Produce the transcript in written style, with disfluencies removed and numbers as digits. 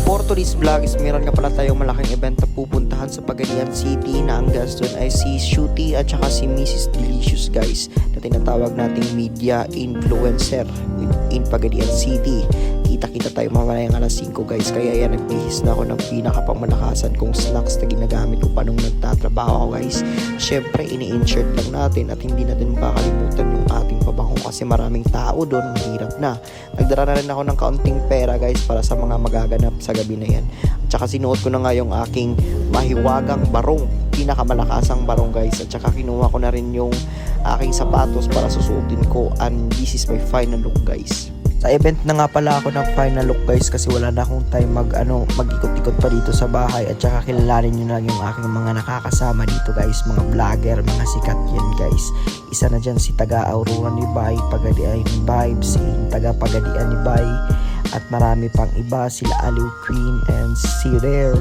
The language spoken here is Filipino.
For today's vlog is meron nga pala tayong malaking event na pupuntahan sa Pagadian City na ang guest doon ay si Shooty at saka si Mrs. Delicious guys na tinatawag nating media influencer in Pagadian City. Kita-kita tayo mamaya ng alas 5 guys, kaya yan nagbihis na ako ng pinakapangmalakasan kong snacks na ginagamit ko pa nung nagtatrabaho ako guys. Syempre ini-insert lang natin at hindi natin makakalimutan yung ating pabango kasi maraming tao doon, mahirap na. Nagdara na rin ako ng kaunting pera guys para sa mga magaganap sa gabi na yan. At saka sinuot ko na nga yung aking mahiwagang barong, pinakamalakasang barong guys. At saka kinuha ko na rin yung aking sapatos para susuotin ko, and this is my final look guys. Sa event na nga pala ako ng final look guys kasi wala na akong time mag-ikot-ikot pa dito sa bahay, at saka kilalanin nyo na yung aking mga nakakasama dito guys, mga vlogger, mga sikat yan guys. Isa na dyan si taga-Auroran ni Bay, Pagadian ni Vibes, si taga-Pagadian ni Bay, at marami pang iba, sila Aliw Queen and see you there.